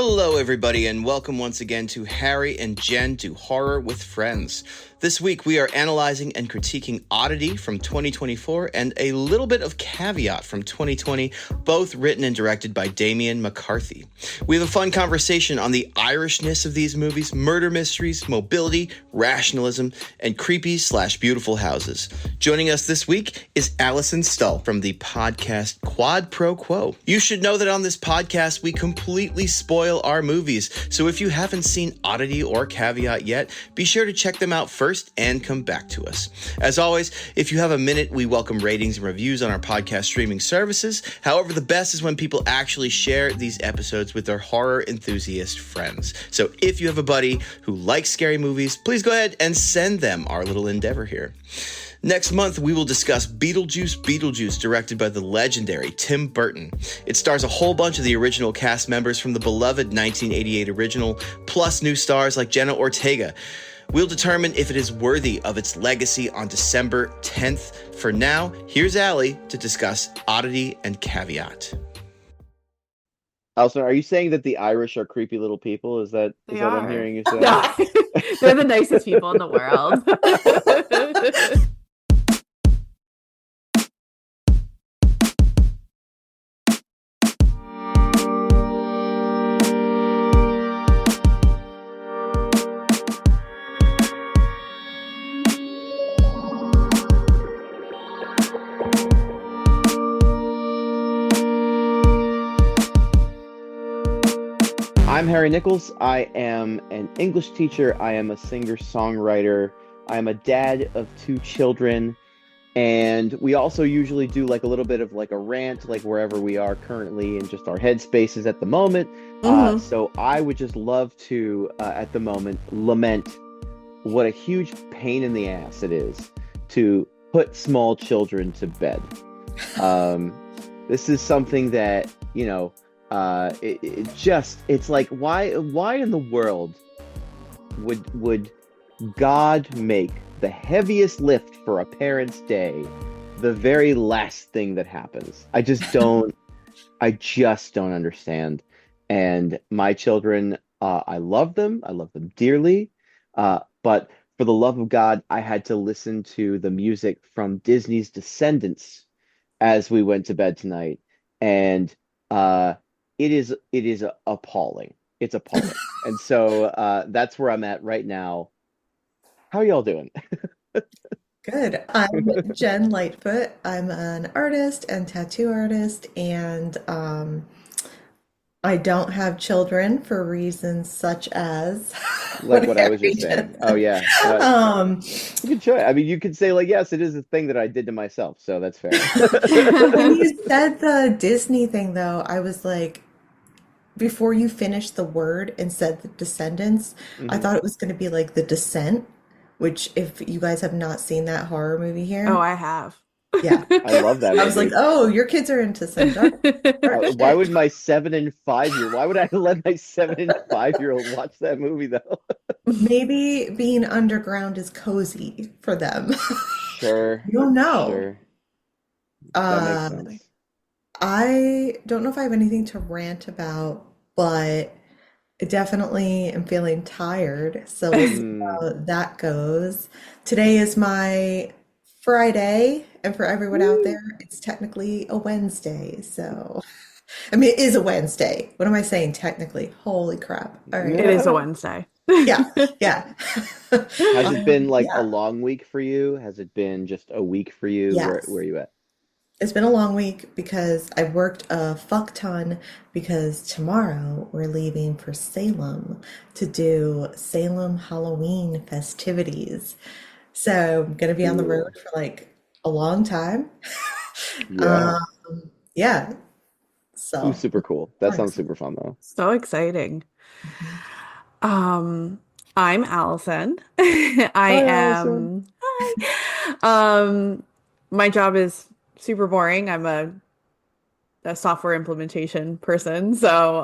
Hello, everybody, and welcome once again to Harry and Jen Do Horror with Friends. This week, we are analyzing and critiquing Oddity from 2024 and a little bit of Caveat from 2020, both written and directed by Damian McCarthy. We have a fun conversation on the Irishness of these movies, murder mysteries, mobility, rationalism, and creepy/beautiful houses. Joining us this week is Allison Stull from the podcast Quad Pro Quo. You should know that on this podcast, we completely spoil our movies, so if you haven't seen Oddity or Caveat yet, be sure to check them out first and come back to us. As always, if you have a minute, we welcome ratings and reviews on our podcast streaming services. However, the best is when people actually share these episodes with their horror enthusiast friends. So if you have a buddy who likes scary movies, please go ahead and send them our little endeavor here. Next month, we will discuss Beetlejuice, directed by the legendary Tim Burton. It stars a whole bunch of the original cast members from the beloved 1988 original, plus new stars like Jenna Ortega. We'll determine if it is worthy of its legacy on December 10th. For now, here's Allie to discuss Oddity and Caveat. Allison, are you saying that the Irish are creepy little people? Is that what I'm hearing you say? No, they're the nicest people in the world. I'm Harry Nichols. I am an English teacher. I am a singer-songwriter. I am a dad of 2 children. And we also usually do like a little bit of like a rant, like wherever we are currently in just our headspaces at the moment. So I would just love to, at the moment, lament what a huge pain in the ass it is to put small children to bed. This is something that, it's like, why in the world would God make the heaviest lift for a parent's day the very last thing that happens? I just don't understand. And my children, I love them dearly, but for the love of God, I had to listen to the music from Disney's Descendants as we went to bed tonight, and it is appalling. It's appalling. And so that's where I'm at right now. How are y'all doing? Good. I'm Jen Lightfoot. I'm an artist and tattoo artist, and I don't have children for reasons such as like what I was just saying. Oh yeah. Good choice. I mean, you could say like, yes, it is a thing that I did to myself, so that's fair. When you said the Disney thing, though, I was like, before you finished the word and said the Descendants, I thought it was going to be like The Descent, which if you guys have not seen that horror movie here. Oh, I have. Yeah. I love that movie. I was like, oh, your kids are into some dark Why would my 7 and 5-year? Why would I let my 7 and 5-year-old watch that movie though? Maybe being underground is cozy for them. Sure. You don't know. Sure. That makes sense. I don't know if I have anything to rant about, but I definitely am feeling tired. So we'll see how that goes. Today is my Friday, and for everyone out there, it's technically a Wednesday. So, I mean, it is a Wednesday. What am I saying? Technically, holy crap! All right, It is a Wednesday. yeah. Has it been like a long week for you? Has it been just a week for you? Yes. Where are you at? It's been a long week because I worked a fuck ton, because tomorrow we're leaving for Salem to do Salem Halloween festivities. So I'm going to be on the road for like a long time. Yeah. Yeah. So Ooh, super cool. That sounds super fun though. So exciting. I'm Allison. I Hi, am. Hi. My job is super boring. I'm a software implementation person, so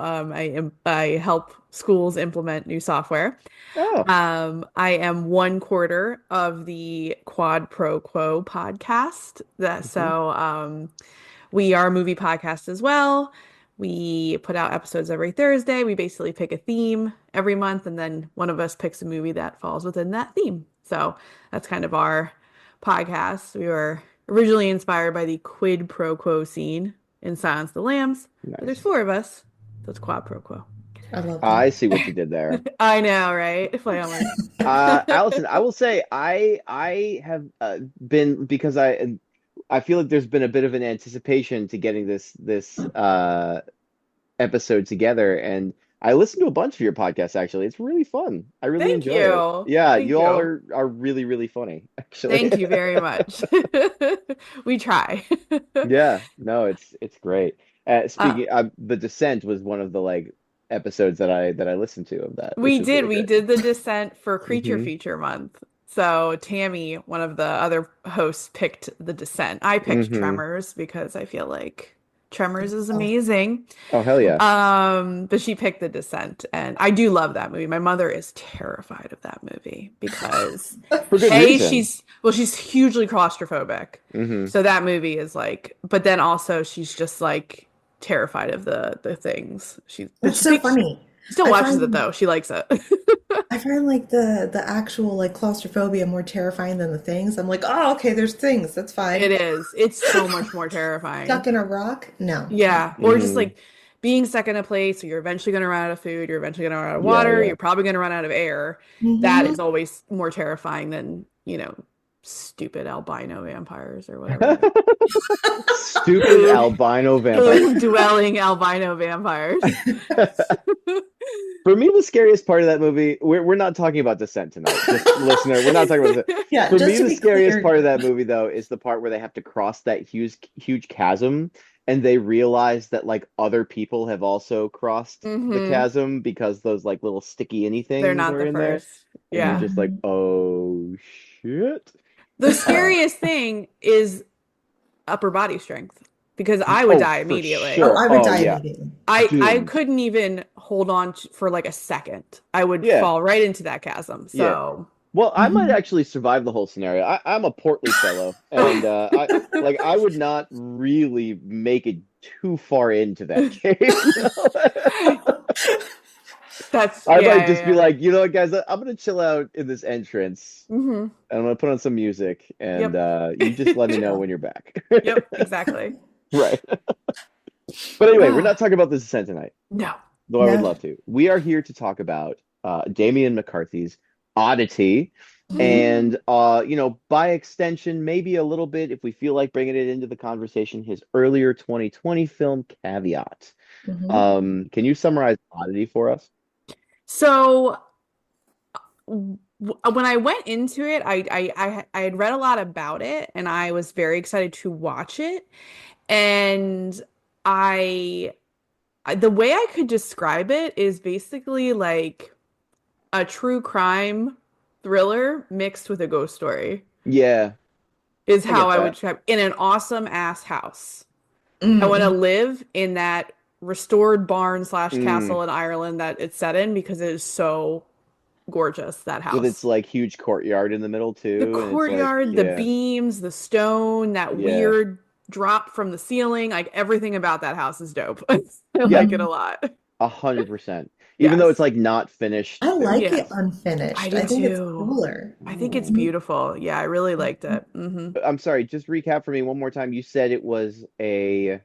I help schools implement new software. Oh. I am 1/4 of the Quad Pro Quo podcast. We are a movie podcast as well. We put out episodes every Thursday. We basically pick a theme every month, and then one of us picks a movie that falls within that theme. So that's kind of our podcast. We were originally inspired by the quid pro quo scene in Silence of the Lambs, but there's Nice. 4 of us, so it's quad pro quo. I love I that. see what you did there. I know, right? Family. Allison, I will say I have been because I feel like there's been a bit of an anticipation to getting this episode together, and I listened to a bunch of your podcasts actually. It's really fun. I really Thank enjoy it. you. Yeah, Thank you all you. are really, really funny, actually. Thank you very much. We try. Yeah, no, it's great. Uh, Speaking, The Descent was one of the like episodes that I listened to of that, which we was did. really We great. did the Descent for Creature Hmm. Feature Month. So Tammy, one of the other hosts, picked the Descent. I picked Hmm. Tremors because I feel like Tremors is Oh, amazing. Oh, hell yeah. But she picked the Descent, and I do love that movie. My mother is terrified of that movie because For good A, reason. she's hugely claustrophobic. Hmm. So that movie is like, but then also she's just like terrified of the things. But that's so funny. she still I watches it find though. She likes it. I find like the actual like claustrophobia more terrifying than the things. I'm like, oh, okay, there's things. That's It fine. is. It's so much more Stuck terrifying. in a rock? No. Yeah. Or just Hmm. like being stuck in a place where you're eventually going to run out of food, you're eventually going to run out of Yeah, water, yeah. you're probably going to run out of air. That Hmm. is always more terrifying than, stupid albino vampires or whatever. Stupid Cave, albino vampire. cave-dwelling albino vampires. For me, the scariest part of that movie, we're not talking about Descent tonight. Just listener, we're not talking about Descent. Yeah, For just me, to the be scariest clear. part of that movie, though, is the part where they have to cross that huge chasm, and they realize that like other people have also crossed the Hmm. chasm because those like little sticky They're anythings not are the in there, first. and you're Yeah. just like, Mhm. oh shit. The Uh, scariest thing is upper body strength because I would oh, die for Oh, immediately. sure. I would Oh die yeah, immediately. I doomed. couldn't even hold on for like a second. I would Yeah, fall right into that chasm. yeah. So, Well, I might Mhm. actually survive the whole scenario. I'm a portly fellow, and I would not really make it too far into that cave. that's I yeah, might yeah, just be yeah. like, you know what, guys, I'm gonna chill out in this entrance, Hmm. and I'm gonna put on some music, and Yep. you just let me know when Chill. you're back. Yep, exactly. Right. But anyway, we're not Ah, talking about this descent tonight, no. though I would No. love to. We are here to talk about Damian McCarthy's Oddity. Mhm. And by extension, maybe a little bit, if we feel like bringing it into the conversation, his earlier 2020 film Caveat. Mhm. Can you summarize Oddity for us? So when I went into it, I had read a lot about it and I was very excited to watch it. And I the way I could describe it is basically like a true crime thriller mixed with a ghost story Yeah, is I how get I would that. describe in an awesome ass house. I want to Mm. live in that restored barn slash Mm, castle in Ireland that it's set in because it is so gorgeous, that with its house. like huge courtyard in the middle The too, and it's like, courtyard, the yeah, beams, the stone, that yeah, weird drop from the ceiling, like everything about that house is dope. I yeah, like it a Mhm. lot. 100%. Even though it's Yes. like not finished, I like it Yes. I unfinished. I do think it's too. cooler. I think it's Mhm. beautiful. Yeah, I really liked it. I'm sorry, just recap for me one more time. You said it was a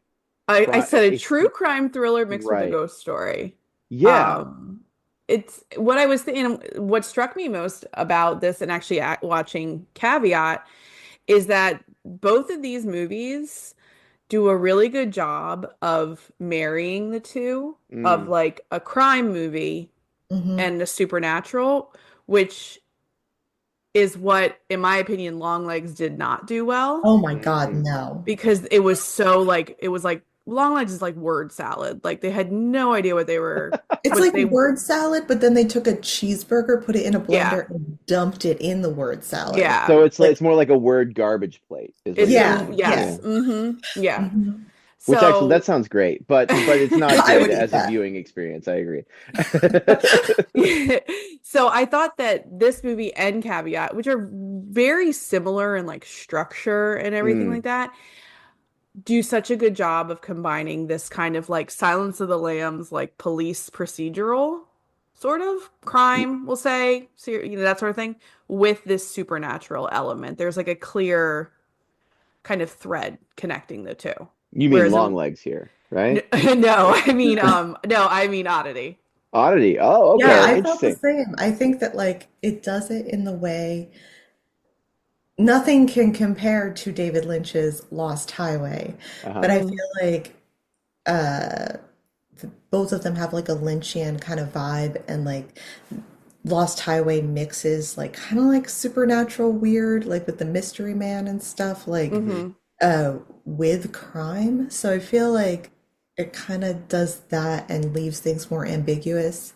I crime. said a true crime thriller mixed with a Right. ghost story. Yeah. Um, it's what I was thinking. What struck me most about this, and actually watching Caveat, is that both of these movies do a really good job of marrying the two of Mm, like a crime movie Mhm. and a supernatural, which is what, in my opinion, Longlegs did not do well Oh my God, mm. no. because it was so like it was like Longlegs is like word salad. Like they had no idea It's what like they word salad, but then they took a cheeseburger, put it in a yeah, blender, and dumped it in the word salad. yeah. So it's like Like, it's more like a word garbage plate, is what It's you're yeah, saying. yeah. Yeah. yes. Mm-hmm. Yeah. Hmm. Which actually that So sounds great, but it's not I good would eat as a that. viewing experience. I agree. so I thought that this movie and Caveat, which are very similar in like structure and everything Mm, like that, do such a good job of combining this kind of like Silence of the Lambs, like police procedural sort of crime, we'll say, so, that sort of thing, with this supernatural element. There's like a clear kind of thread connecting the two. You mean Whereas long legs here, right? no, I mean Oddity. Oddity. Oh, Yeah, okay. I felt the Interesting. same. I think that like it does it in the way nothing can compare to David Lynch's Lost Highway, Uh-huh. but I Mm, feel like uh both of them have like a Lynchian kind of vibe, and like Lost Highway mixes like kind of like supernatural weird, like with the mystery man and stuff, like hmm with crime. So I feel like it kind of does that and leaves things more ambiguous.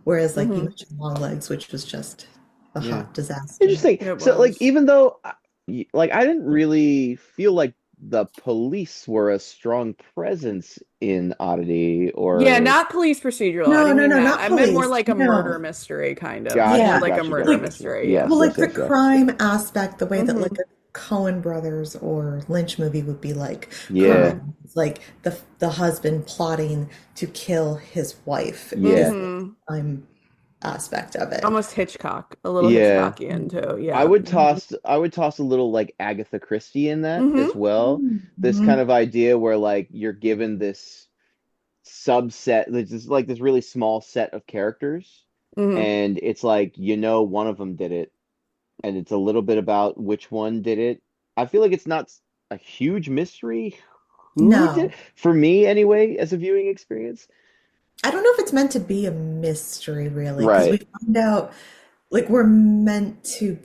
Whereas like you hmm mentioned Longlegs, which was just a Yeah. hot disaster. Interesting. It So, like, was. even though, like, I didn't really feel like the police were a strong presence in Oddity, Yeah, or not police procedural. I No, didn't no, mean no, that. not I meant more police. like a murder No. mystery kind of. More gotcha, Yeah. like a gotcha, murder gotcha, Like, gotcha. mystery, yeah. Yes, well, yes, like the yes, yes. crime aspect, the way that like hmm a Coen Brothers or Lynch movie would be like Yeah, crime. It's like the husband plotting to kill his wife is yeah, the hmm crime aspect of it. Almost Hitchcock, a little yeah. Hitchcockian too. I Yeah. would toss, I would toss a little like Agatha Christie in that as hmm well. This kind Mm-hmm. of idea where like you're given this subset, this is like this really small set of characters, hmm and it's like one of them did it, and it's a little bit about which one did it. I feel like it's not a huge mystery who did, No, for me anyway, as a viewing experience. I don't know if it's meant to be a mystery really, because we Right. find out like we're meant to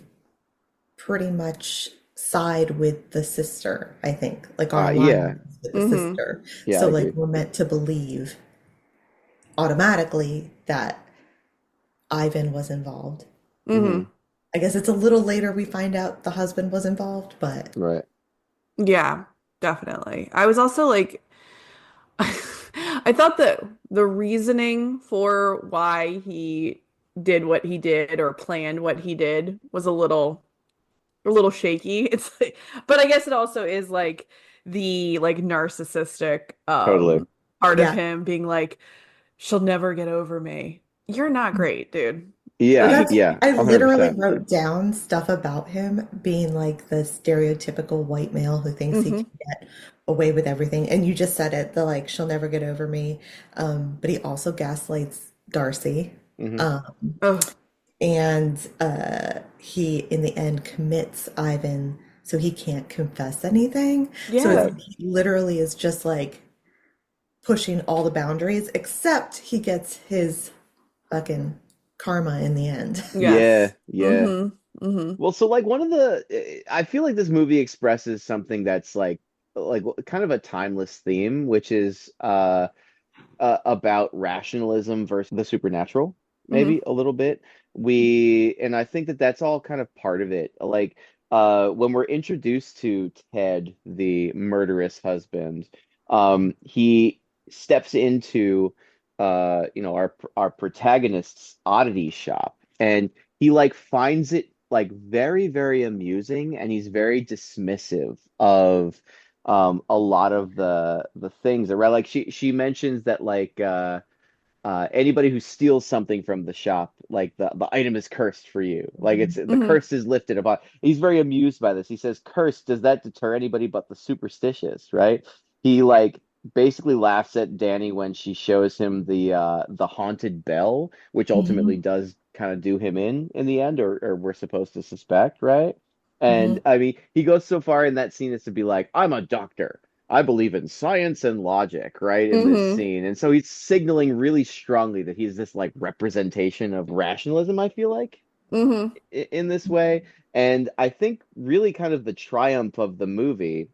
pretty much side with the sister, I think. Like our Yeah. line is with the hmm sister. Yeah, I So like agree. we're meant to believe automatically that Ivan was involved. Hmm. hmm I guess it's a little later we find out the husband was involved, but Right. Yeah, definitely. I was also like, I thought that the reasoning for why he did what he did or planned what he did was a little shaky. It's like, but I guess it also is like the like narcissistic Totally. part of yeah. him being like, she'll never get over me. You're not great, dude. Well, Yeah, Like, that's, yeah, I literally 100%. wrote down stuff about him being like the stereotypical white male who thinks he hmm can get away with everything. And you just said it, the like, she'll never get over me. But he also gaslights Darcy. Hmm. Um, Oh, and he, in the end, commits Ivan so he can't confess anything. So it's yeah. Right. like he literally is just like pushing all the boundaries, except he gets his fucking karma in the end. Yeah, Yes. yeah. Hmm Well, so like one of I feel like this movie expresses something that's like kind of a timeless theme, which is about rationalism versus the supernatural, hmm maybe a little bit. And I think that that's all kind of part of it. Like when we're introduced to Ted, the murderous husband, he steps into our protagonist's oddity shop, and he like finds it like very, very amusing, and he's very dismissive of a lot of the things around. Like she mentions that like anybody who steals something from the shop, like the item is cursed for you, like it's the hmm curse is lifted upon. He's very amused by this. He says, cursed, does that deter anybody but the superstitious, right? He like basically laughs at Danny when she shows him the haunted bell, which ultimately Mhm, does kind of do him in the end, or we're supposed to suspect, right? And mhm, I mean, he goes so far in that scene as to be like, I'm a doctor, I believe in science and logic, right? In this hmm scene. And so he's signaling really strongly that he's this like representation of rationalism, I feel like, hmm in this way. And I think really kind of the triumph of the movie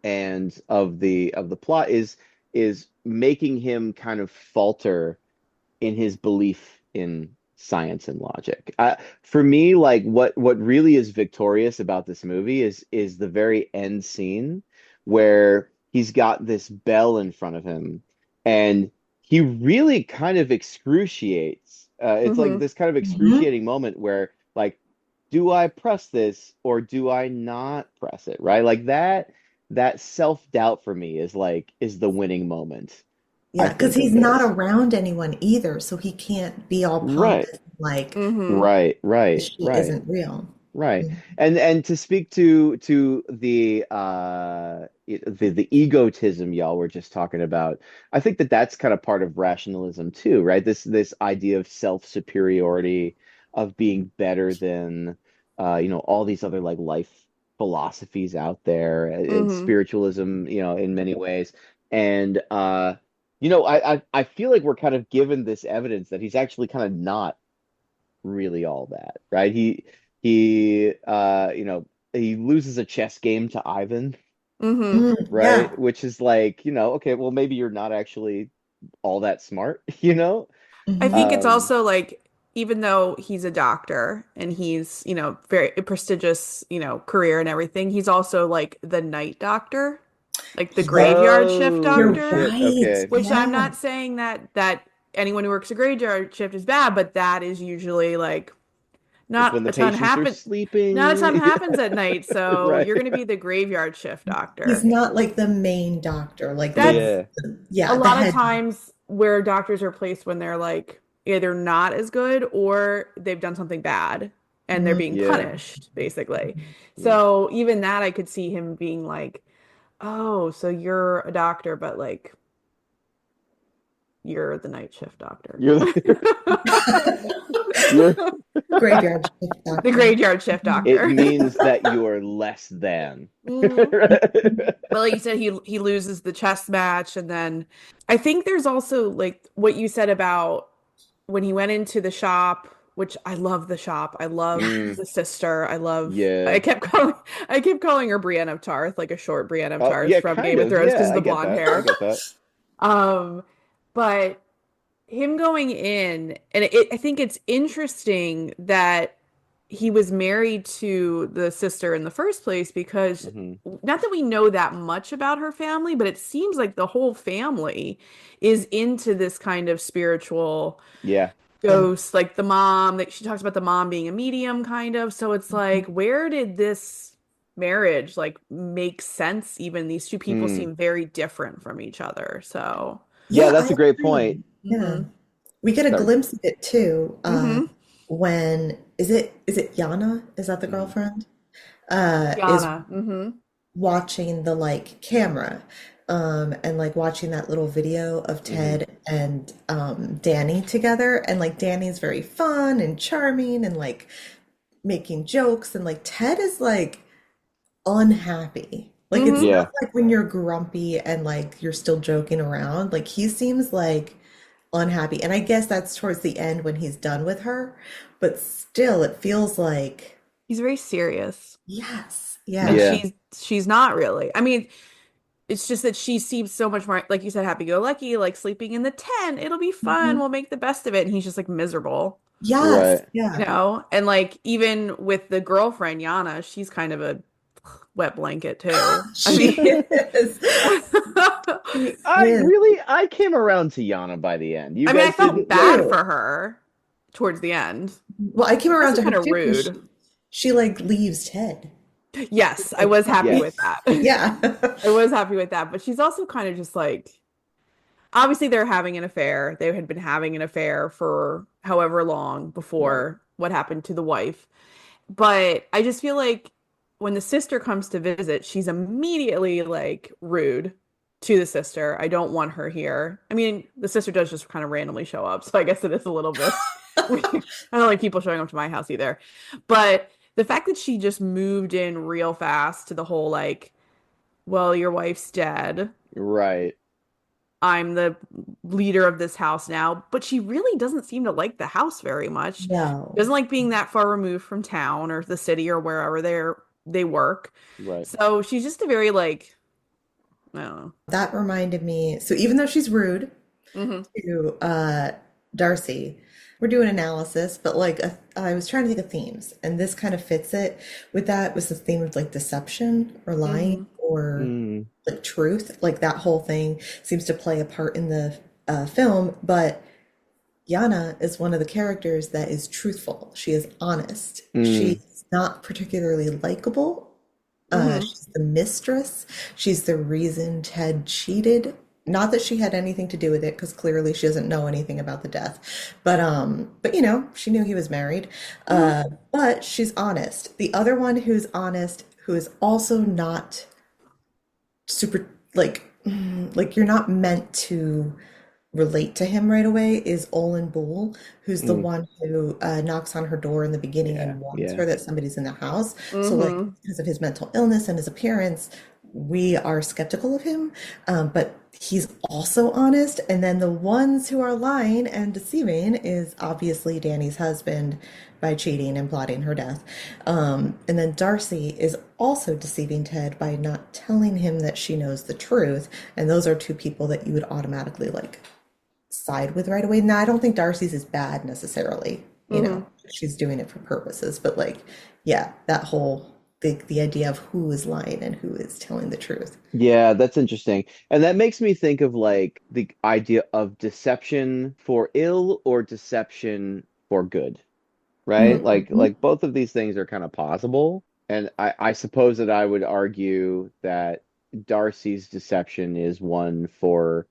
and of the plot is making him kind of falter in his belief in science and logic. For me, like what really is victorious about this movie is the very end scene where he's got this bell in front of him, and he really kind of excruciates. It's like hmm this kind of mhm. excruciating moment where like, do I press this or do I not press it? Right? Like that. that self-doubt for me is the winning moment, I Yeah, because think, he's of not this. around anyone either, so he can't be all Right. pompous, like Mm-hmm. Right, this right, shit right. isn't real. Right. Mhm. And to speak to the the egotism y'all were just talking about, I think that that's kind of part of rationalism too, right? This idea of self-superiority, of being better than all these other like life philosophies out there, and Mm-hmm. spiritualism, in many ways. And I feel like we're kind of given this evidence that he's actually kind of not really all that, right? He loses a chess game to Ivan, Mm-hmm. Mhm. right? Yeah. Which is like, okay, well maybe you're not actually all that smart, you know? I Hmm. think it's Um, also like, even though he's a doctor and he's, very prestigious, career and everything, he's also like the night doctor, like the Yes, graveyard shift oh you're doctor, shit, right. okay. which I'm Yeah. not saying that anyone who works a graveyard shift is bad, but that is usually like It's not when the a ton patients are happen not a ton sleeping. happens at night, so Right. you're going to be the graveyard shift He's doctor. not like the main doctor, like That's Yeah. a yeah, the lot of head doctor. times where doctors are placed when they're like either not as good or they've done something bad and they're being Yeah. punished, basically. Yeah. So even that, I could see him being like, oh, so you're a doctor, but like you're the night shift doctor. You're you're Graveyard shift The doctor. graveyard shift it doctor. means that you are less than. Mhm. But like you said, he loses the chess match, and then I think there's also like what you said about when he went into the shop, which I love the shop. I love Mm, the sister. yeah. I kept calling her Brienne of Tarth, like a short Brienne of Oh, Tarth yeah, from kind Game of of. Thrones because Yeah, of I the get blonde that. I hair. get that. Um, but him going in, and I think it's interesting that he was married to the sister in the first place because Hmm. not that we know that much about her family, but it seems like the whole family is into this kind of spiritual Yeah. Yeah. ghost, like the mom that she talks about the mom being a medium kind of. So it's like, where did this marriage like make sense? Even these two people Hmm. seem very different from each other. So, Yeah, Yeah, that's I a great agree. point. Yeah. hmm We get a Sorry. glimpse of it too. hmm When is it Yana? Is that the Hmm. girlfriend? Is Yana. watching the like camera, and like watching that little video of Hmm. Ted and Danny together, and like Danny's very fun and charming and like making jokes, and like Ted is like unhappy. Like it's hmm not Yeah. like when you're grumpy and like you're still joking around. Like he seems like unhappy. And I guess that's towards the end when he's done with her, but still it feels like He's very serious. yes. And Yeah. Yeah. she's not really. I mean, it's just that she seems so much more, like you said, happy-go-lucky, like sleeping in the tent. It'll be fun. Mhm. We'll make the best of it. And he's just like mizible, Yes. Right. Yeah. And like even with the girlfriend, Yana, she's kind of a wet blanket too. I She mean, is. She is. I came around to Yana by the end. You I guys felt didn't bad like. Too. for her towards the end. Well, I came around Also to her kind of too because rude. she like leaves Ted. Yes, I Like, was happy with Yes. that. yeah. I was happy with that, but she's also kind of just like, obviously they're having an affair. They had been having an affair for however long Right. before what happened to the wife. But I just feel like when the sister comes to visit, she's immediately like rude to the sister. I don't want her here. I mean, the sister does just kind of randomly show up, so I guess it is a little bit weird. I don't like people showing up to my house either. But the fact that she just moved in real fast to the whole like, well, your wife's dead. Right. I'm the leader of this house now, but she really doesn't seem to like the house very much. Doesn't No. like being that far removed from town or the city or wherever they work. Right. So she's just a very like, I don't know. That reminded me. So even though she's rude hmm to Darcy, we're doing analysis, but like I was trying to think of themes, and this kind of fits it. With that was the theme of like deception or lying hmm or Mm, like truth. Like that whole thing seems to play a part in the film, but Yana is one of the characters that is truthful. She is honest. mm, She's not particularly likable, Hmm. She's the mistress. She's the reason Ted cheated. Not that she had anything to do with it, because clearly she doesn't know anything about the death. But you know, she knew he was married. Hmm. But she's honest. The other one who's honest, who is also not super like you're not meant to relate to him right away, is Olin Bull, who's the Mm, one who knocks on her door in the beginning yeah, and warns yeah. her that somebody's in the house. So, like, Hmm. because of his mental illness and his appearance, we are skeptical of him. But he's also honest. And then the ones who are lying and deceiving is obviously Danny's husband by cheating and plotting her death. And then Darcy is also deceiving Ted by not telling him that she knows the truth. And those are two people that you would automatically like side with right away. Now, I don't think Darcy's is bad necessarily, you know, Hmm. she's doing it for purposes, but like, yeah, that whole the idea of who is lying and who is telling the truth. Yeah, that's interesting. And that makes me think of like the idea of deception for ill or deception for good, right? Mhm. Like both of these things are kind of possible. And I suppose that I would argue that Darcy's deception is one for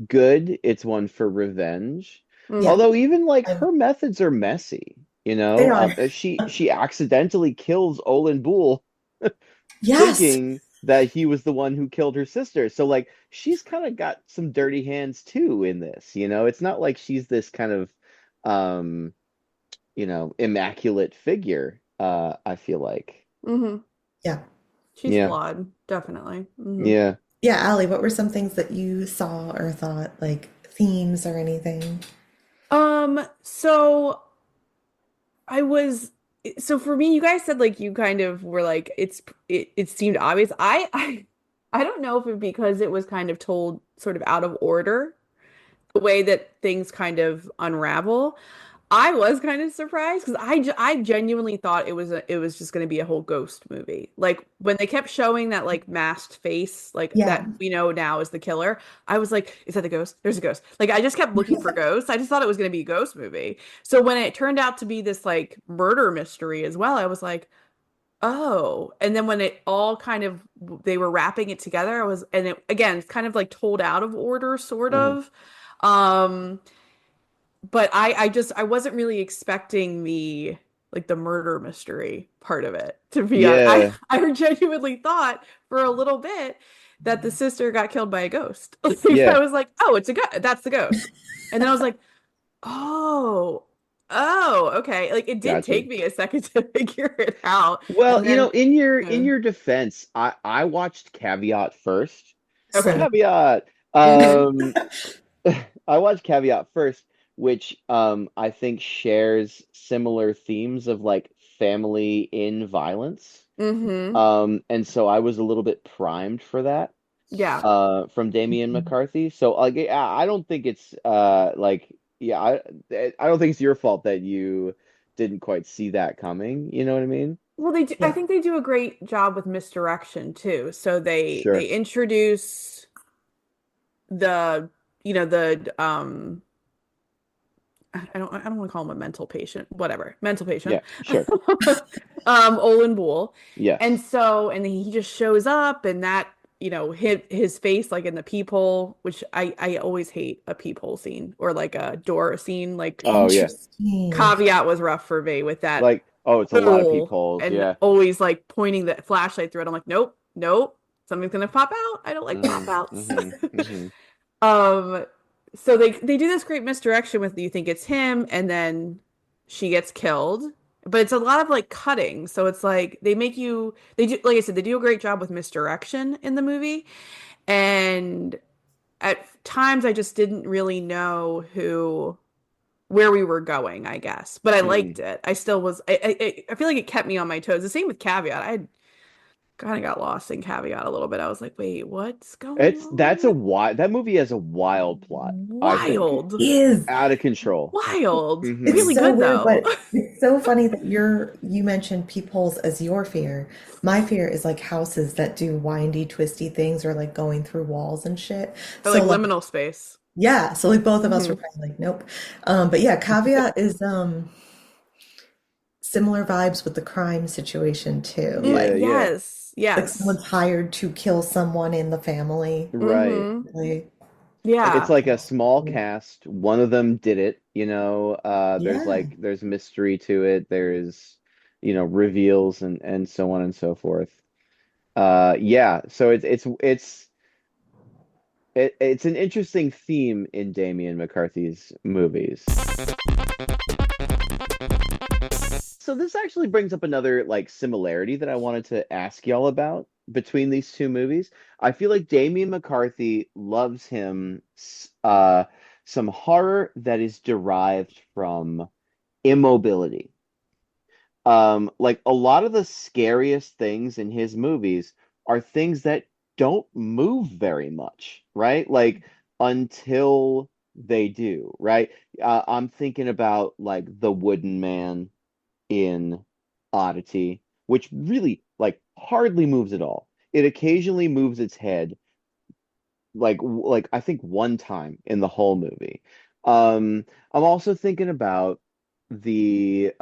good, it's one for revenge. Yeah, Hmm. Although even like I, her methods are messy, you they know? are. She accidentally kills Olin Bull Yes. thinking that he was the one who killed her sister. So like she's kind of got some dirty hands too in this, you know? It's not like she's this kind of um, immaculate figure, I feel like. Hmm. Yeah. She's Yeah. flawed, definitely. Hmm. Yeah. Yeah, Allie, what were some things that you saw or thought, like themes or anything? So I was so for me, you guys said like you kind of were like it seemed obvious. I don't know if it because it was kind of told sort of out of order, the way that things kind of unravel. I was kind of surprised because I genuinely thought it was just going to be a whole ghost movie. Like when they kept showing that like masked face, like Yeah. that we know now is the killer, I was like, is that the ghost? There's a ghost. Like I just kept looking for ghosts. I just thought it was going to be a ghost movie. So when it turned out to be this like murder mystery as well, I was like, oh. And then when it all kind of they were wrapping it together, I was and it again, it's kind of like told out of order, sort Mhm. of. Um but I just I wasn't really expecting the like the murder mystery part of it, to be honest. Yeah. I genuinely thought for a little bit that the sister got killed by a ghost. Like I Yeah. was like, oh, it's a ghost. That's the ghost. And then I was like, oh, oh, okay. Like it did Gotcha. take me a second to figure it out. Well, And then in yeah. your defense, I watched Caveat first. Okay. Same. Caveat. Um I watched Caveat first, which I think shares similar themes of like family in violence. Mm-hmm. And so I was a little bit primed for that Yeah. from Damian McCarthy. So like yeah, I don't think it's yeah, I don't think it's your fault that you didn't quite see that coming. You know what I mean? Well, they do, I Yeah. think they do a great job with misdirection too. So they Sure. introduce the the I don't want to call him a mental patient, whatever, mental patient. Yeah, sure. Olin Bull. And Yes. so and then he just shows up and that, his face like in the peephole, which I always hate a peephole scene or like a door scene. Like Oh yeah. Interesting. Caveat was rough for me with that Like, oh, it's a lot of hole peepholes. and Yeah. always like pointing the flashlight through it. I'm like, nope, nope, something's gonna pop out. I don't like pop Mm-hmm. outs. Mm-hmm. Mm-hmm. Um, so they do this great misdirection with you think it's him, and then she gets killed. But it's a lot of like cutting. So it's like they do like I said, they do a great job with misdirection in the movie. And at times I just didn't really know where we were going, I guess. But I Mm-hmm. liked it. I still was I feel like it kept me on my toes. The same with Caveat. I kind of got lost in Caveat a little bit. I was like, wait, what's going It's that's a on? wild that movie has a wild plot, I think. Wild. Is Out of control. Wild. it's Mm-hmm. Really so good weird, though. but it's so funny that you mentioned peepholes as your fear. My fear is like houses that do windy, twisty things or like going through walls and shit. I So like like liminal space. yeah, so like both of us were Hmm. probably like, nope. But yeah, caveat is similar vibes with the crime situation too. Yeah, yeah. Yes, Like yes. someone's hired to kill someone in the family. Right. Mm-hmm. Like, It's Yeah. like a small cast. One of them did it, yeah. there's mystery to it. There's, reveals and so on and so forth. Yeah, so it's an interesting theme in Damian McCarthy's movies. So this actually brings up another like similarity that I wanted to ask y'all about between these two movies. I feel like Damian McCarthy loves some horror that is derived from immobility. Like a lot of the scariest things in his movies are things that don't move very much, right? Like until they do, right? I'm thinking about like the Wooden Man in Oddity, which really like hardly moves at all. It occasionally moves its head like I think one time in the whole movie. I'm also thinking about the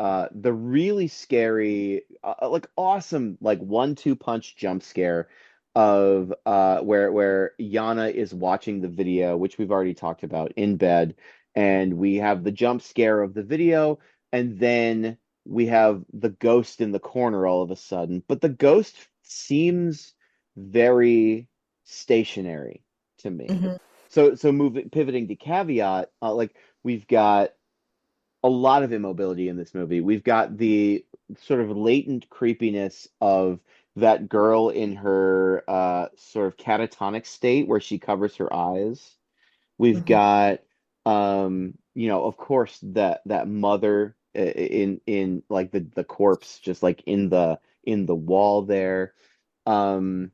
really scary like awesome like 1-2 punch jump scare of where Yana is watching the video, which we've already talked about in bed, and we have the jump scare of the video, and then we have the ghost in the corner all of a sudden, but the ghost seems very stationary to me. Mhm. So moving pivoting to caveat, like we've got a lot of immobility in this movie. We've got the sort of latent creepiness of that girl in her sort of catatonic state where she covers her eyes. We've Mhm. got of course that mother in like the corpse just like in the wall there. Um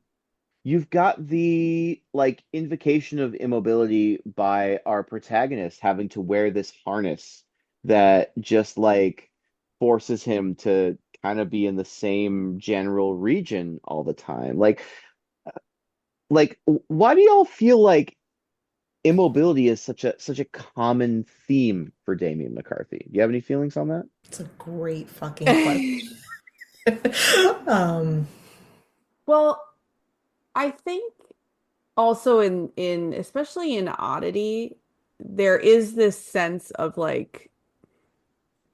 You've got the like invocation of immobility by our protagonist having to wear this harness that just like forces him to kind of be in the same general region all the time. Why do y'all feel like immobility is such a common theme for Damian McCarthy? Do you have any feelings on that? It's a great fucking question. Um, Well, I think also in especially in Oddity, there is this sense of like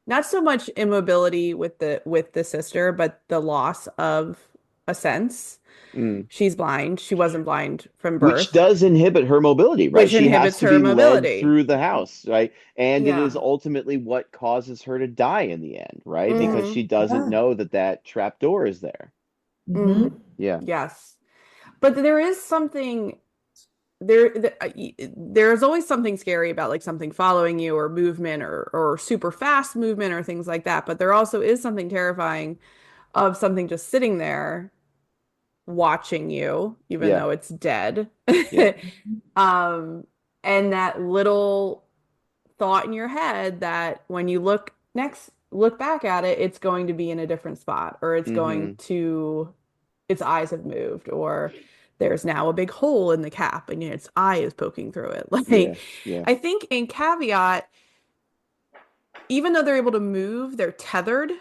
not so much immobility with the sister, but the loss of a sense. Mm. She's blind. She wasn't blind from Which birth, does inhibit her mobility, right? which She has inhibits to her be led mobility. through the house, right? And it is Yeah. ultimately what causes her to die in the end, right? Because Mm-hmm. she doesn't yeah. know that trap door is there. Mm-hmm. Hmm. Yeah. Yes. But there is something there's always something scary about like something following you or movement or super fast movement or things like that. But there also is something terrifying of something just sitting there watching you, even Yeah. though it's dead. Yeah. Um, and that little thought in your head that when you look back at it, it's going to be in a different spot, or Hmm. its eyes have moved, or there's now a big hole in the cap and its eye is poking through it. Yeah. Like, Yeah. I think in Caveat, even though they're able to move, they're tethered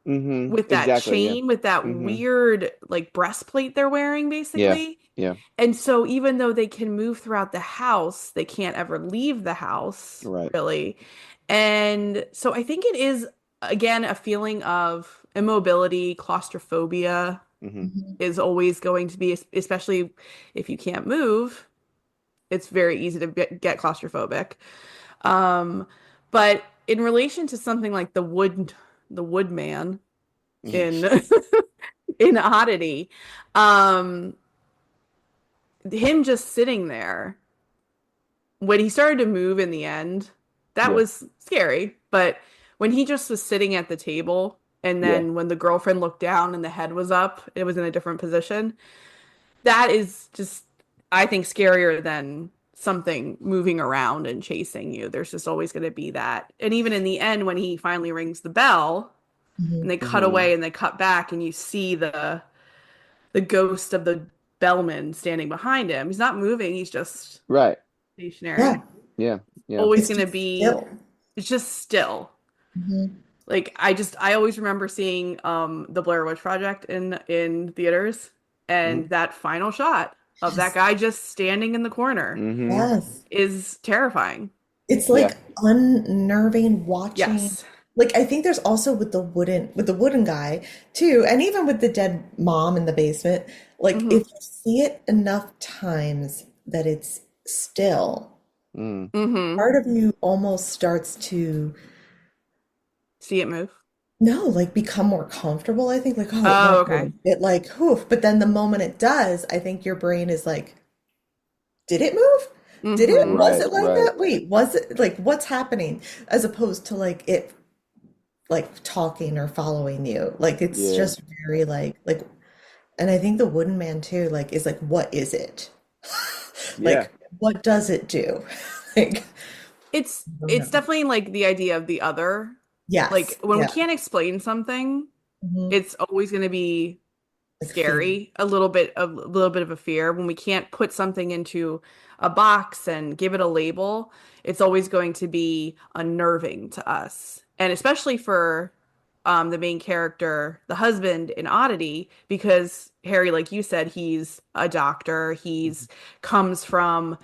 with that Exactly. Yeah. chain, with that Hmm. weird like breastplate they're wearing, Yeah. basically. Yeah. And so even though they can move throughout the house, they can't ever leave the house, Right. really. And so I think it is, again, a feeling of immobility, claustrophobia Hmm. Hmm. is always going to be, especially if you can't move, it's very easy to get claustrophobic. Um, but in relation to something like the Woodman Hmm. in in Oddity, um, him just sitting there when he started to move in the end, that Yeah. was scary. But when he just was sitting at the table, and Yeah. then when the girlfriend looked down and the head was up, it was in a different position. That is just, I think, scarier than something moving around and chasing you. There's just always going to be that. And even in the end, when he finally rings the bell and they cut Hmm. away and they cut back, and you see the ghost of the bellman standing behind him. He's not moving. He's just Right. Yeah. stationary. Yeah. Yeah. Always It's going to just be, still. it's just still. Hmm. Like I always remember seeing the Blair Witch Project in theaters, Mhm. and that final shot of that Yes. guy just standing in the corner Mhm. Yes. is terrifying. It's Yeah. like unnerving watching. Yes. Like I think there's also with the wooden guy too, and even with the dead mom in the basement, like Hmm. if you see it enough times that it's still, Mm. Hmm. part of you almost starts to See it move. no, like become more comfortable. I think like, oh, it Oh, won't okay. move. It like, whew. But then the moment it does, I think your brain is like, did it move? Did it? Hmm. Was Right, it like right. that? Wait, was it like what's happening? As opposed to like it like talking or following you. Like it's Yeah. just very like and I think the wooden man too, like is like, what is it? Yeah. Like what does it do? Like, It's I don't it's know. definitely like the idea of the other. Yes. Like when we Yeah. can't explain something, Hmm. it's always going to be Like fear. scary, a little bit of a fear. When we can't put something into a box and give it a label, it's always going to be unnerving to us. And especially for the main character, the husband in Oddity, because Harry, like you said, he's a doctor. He's comes from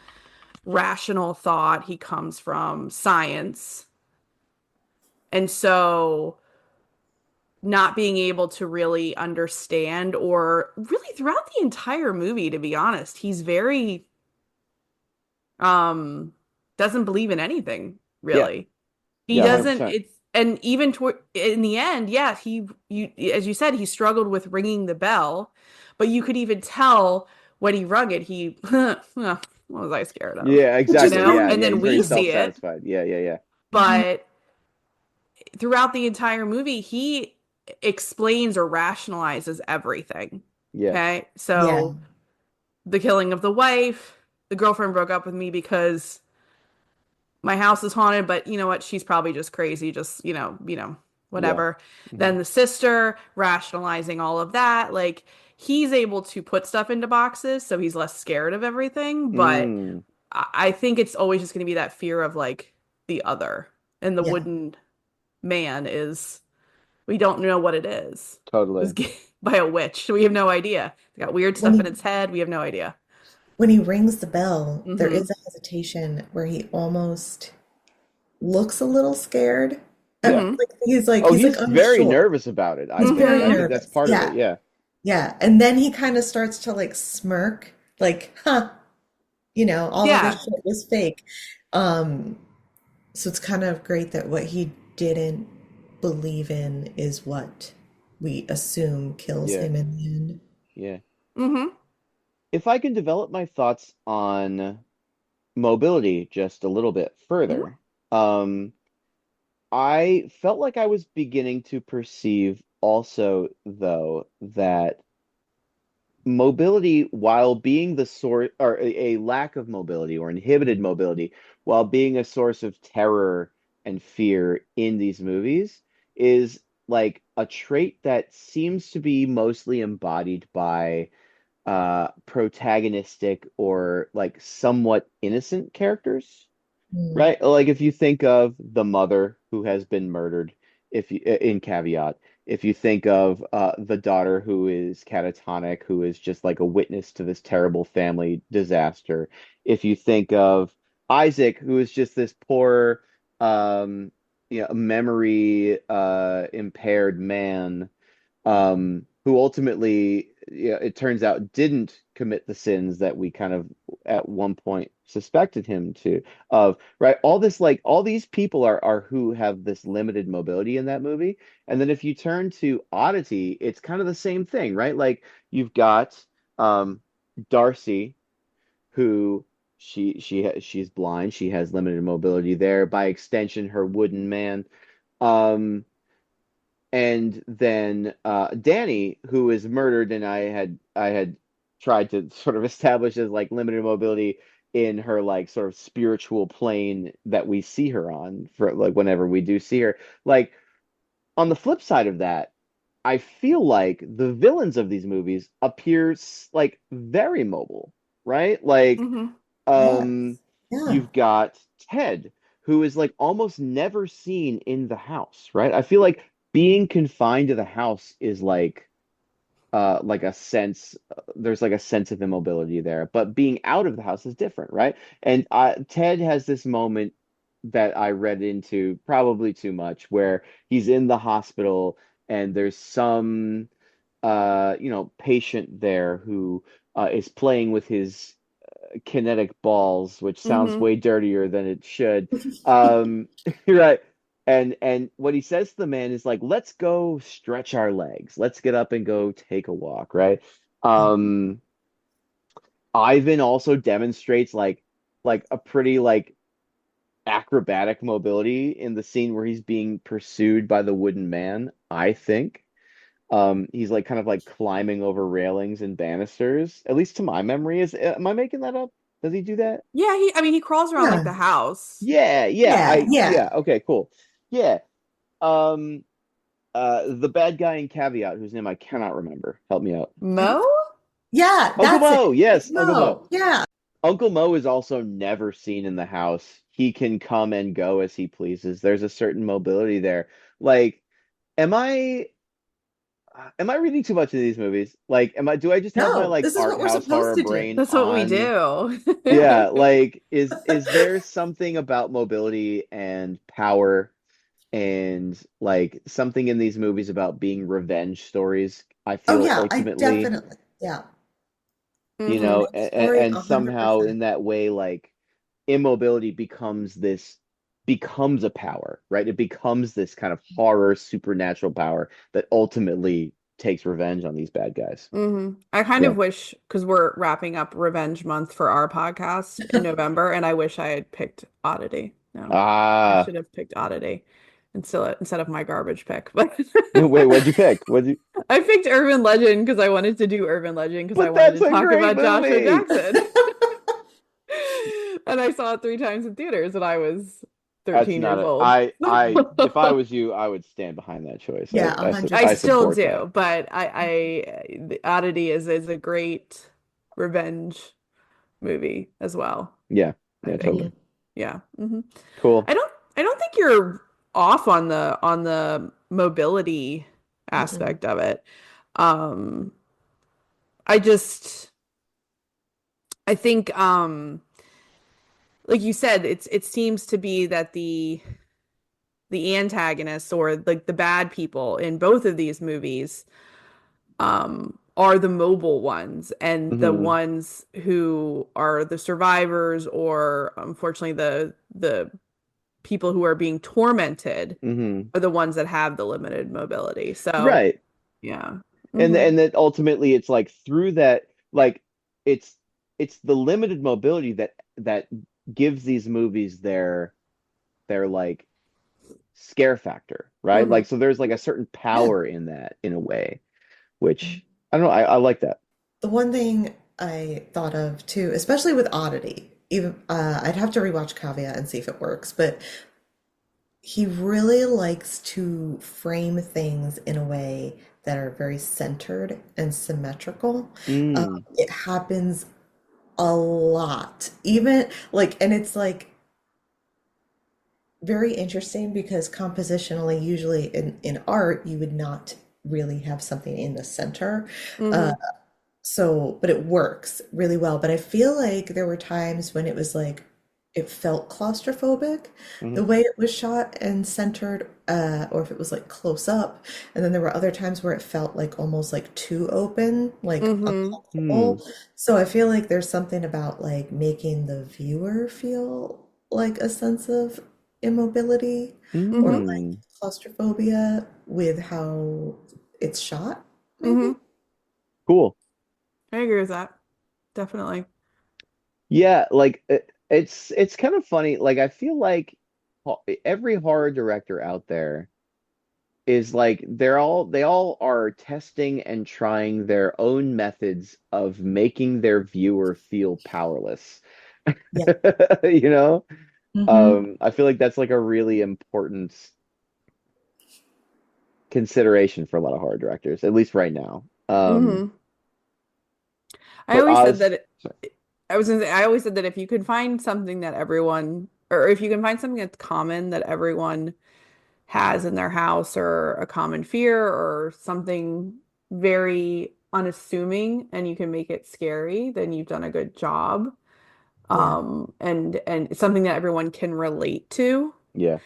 rational thought. He comes from science. And so not being able to really understand or really throughout the entire movie, to be honest, he's very um doesn't believe in anything, Yeah. really. He Yeah, doesn't 100%. it's and even toward in the end, yeah, you as you said, he struggled with ringing the bell, but you could even tell when he rung it, he what was I scared of? Yeah, Which is exactly. Yeah, And yeah, then he's very we see it, self-satisfied. Yeah, yeah, yeah. Mhm. but throughout the entire movie, he explains or rationalizes everything. Yeah. Okay. Yeah. So the killing of the wife, the girlfriend broke up with me because my house is haunted, but you know what? She's probably just crazy, just, Yeah. whatever. Hmm. Then the sister rationalizing all of that. Like he's able to put stuff into boxes, so he's less scared of everything. But Mm, I think it's always just going to be that fear of like the other. And the Yeah. wooden man is we don't know what it is. It was totally. by a witch. We have no idea. It's got weird When stuff in he its head. We have no idea. when he rings the bell, there Hmm. is a hesitation where he almost looks a little scared. Yeah. Hmm. Like Oh, he's like he's very unsure. nervous about it, I He's think. very I Hmm. think that's nervous. part of it. Yeah. Yeah. Yeah. And then he kind of starts to like smirk, like, huh, all of this Yeah. shit was fake. Um, so it's kind of great that what he didn't believe in is what we assume kills Yeah. him in the end. Yeah. Hmm. If I can develop my thoughts on mobility just a little bit Hmm. further, um, I felt like I was beginning to perceive also, though, that mobility, while being the source, or a lack of mobility or inhibited mobility, while being a source of terror and fear in these movies, is like a trait that seems to be mostly embodied by protagonistic or like somewhat innocent characters. Mm. Right? Like if you think of the mother who has been murdered, if you in Caveat, if you think of the daughter who is catatonic, who is just like a witness to this terrible family disaster, if you think of Isaac, who is just this poor, um, memory impaired man who ultimately, it turns out didn't commit the sins that we kind of at one point suspected him to of, right? All this, like all these people are who have this limited mobility in that movie. And then if you turn to Oddity, it's kind of the same thing, right? Like you've got um Darcy, who she's blind, she has limited mobility there. By extension, her wooden man. Um, and then Danny, who is murdered, and I had tried to sort of establish as like limited mobility in her like sort of spiritual plane that we see her on for like whenever we do see her. Like on the flip side of that, I feel like the villains of these movies appear like very mobile, right? Like Hmm. Yes. um, Yeah. you've got Ted, who is like almost never seen in the house, right? I feel like being confined to the house is like a sense there's like a sense of immobility there, but being out of the house is different, right? And Ted has this moment that I read into probably too much, where he's in the hospital and there's some patient there who is playing with his kinetic balls, which sounds Mm-hmm. way dirtier than it should. Um, right. And what he says to the man is like, let's go stretch our legs. Let's get up and go take a walk, right? Um, Ivan also demonstrates like a pretty like acrobatic mobility in the scene where he's being pursued by the wooden man, I think. He's like kind of like climbing over railings and banisters, at least to my memory. Am I making that up? Does he do that? Yeah, I mean, he crawls around like Yeah, the house. yeah. Yeah, okay, cool. Yeah. Um, the bad guy in Caveat, whose name I cannot remember. Help me out. Mo? Yeah, Uncle that's it. Mo, yes, Uncle Mo. No, yeah. Uncle Mo is also never seen in the house. He can come and go as he pleases. There's a certain mobility there. Like, am I am I reading too much of these movies? Like, do I just have my No, like this is what art we're house supposed horror to do. brain That's what we on? do. Yeah, like is there something about mobility and power and like something in these movies about being revenge stories? I Oh feel yeah, I ultimately, definitely, yeah. Hmm. Revenge story, and somehow 100%. in that way, like immobility becomes a power, right? It becomes this kind of horror supernatural power that ultimately takes revenge on these bad guys. I kind Yeah. of wish, because we're wrapping up Revenge Month for our podcast in November, and I wish I had picked Oddity. No, I Ah, should have picked Oddity instead of my garbage pick. But wait, what'd you pick? What'd you? I picked Urban Legend because I wanted to do Urban Legend because I But wanted that's to a talk great about Joshua movie. Jackson. And I saw it 3 times in theaters when I was That's 13 not years a. old. If I was you, I would stand behind that choice. Yeah, I I 100%. still support that. do, but the Oddity is a great revenge movie as well. Yeah, I yeah, think. totally. Mhm. Yeah. Cool. I don't think you're off on the mobility Mm-mm. aspect of it. Um, I just I think like you said, it seems to be that the antagonists or like the bad people in both of these movies are the mobile ones, and the Hmm. ones who are the survivors or unfortunately the people who are being tormented Hmm. are the ones that have the limited mobility. So, Right. yeah. And Hmm. that ultimately it's like through that, like it's it's the limited mobility that gives these movies their like scare factor, right? Hmm. Like so there's like a certain Yeah. power in that in a way, which I don't know, I like that. The one thing I thought of too, especially with Oddity, even I'd have to rewatch Caveat and see if it works, but he really likes to frame things in a way that are very centered and symmetrical. Mm, It happens a lot, even like, and it's like very interesting because compositionally, usually in art, you would not really have something in the center. Uh, Hmm. so, but it works really well. But I feel like there were times when it was like it felt claustrophobic, the hmm. way it was shot and centered, or if it was like close up. And then there were other times where it felt like almost like too open, like Hmm. Hmm. uncomfortable. So I feel like there's something about like making the viewer feel like a sense of immobility or Hmm. like Mm. claustrophobia with how it's shot, Hmm. maybe. Cool. I agree with that. Definitely. Yeah, like it's kind of funny. Like I feel like every horror director out there is like they all are testing and trying their own methods of making their viewer feel powerless. Yeah. You know? Hmm. I feel like that's like a really important consideration for a lot of horror directors, at least right now. Hmm. I But always said Oz, that sorry. I was gonna say, I always said that if you could find something that everyone or if you can find something that's common that everyone has in their house, or a common fear, or something very unassuming, and you can make it scary, then you've done a good job. Yeah. And something that everyone can relate to. Yeah.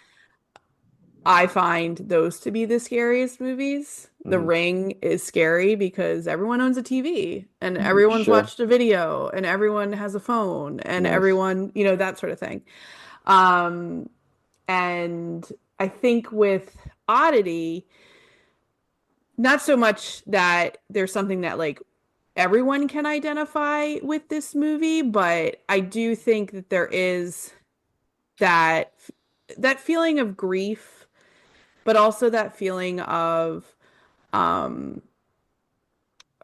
I find those to be the scariest movies. The Hmm. Ring is scary because everyone owns a TV, and Mhm. everyone's Sure. watched a video, and everyone has a phone, and Nice. everyone, that sort of thing. Um, and I think with Oddity, not so much that there's something that like everyone can identify with this movie, but I do think that there is that that feeling of grief, but also that feeling of um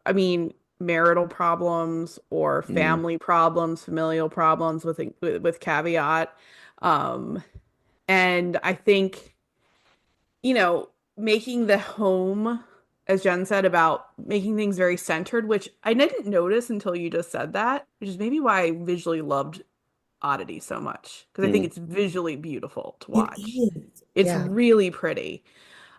I mean marital problems, or Mm. family problems, familial problems, with caveat. Um and I think, making the home, as Jen said, about making things very centered, which I didn't notice until you just said that, which is maybe why I visually loved Oddity so much, because I think Mm. it's visually beautiful to It watch. is. It's Yeah. really pretty.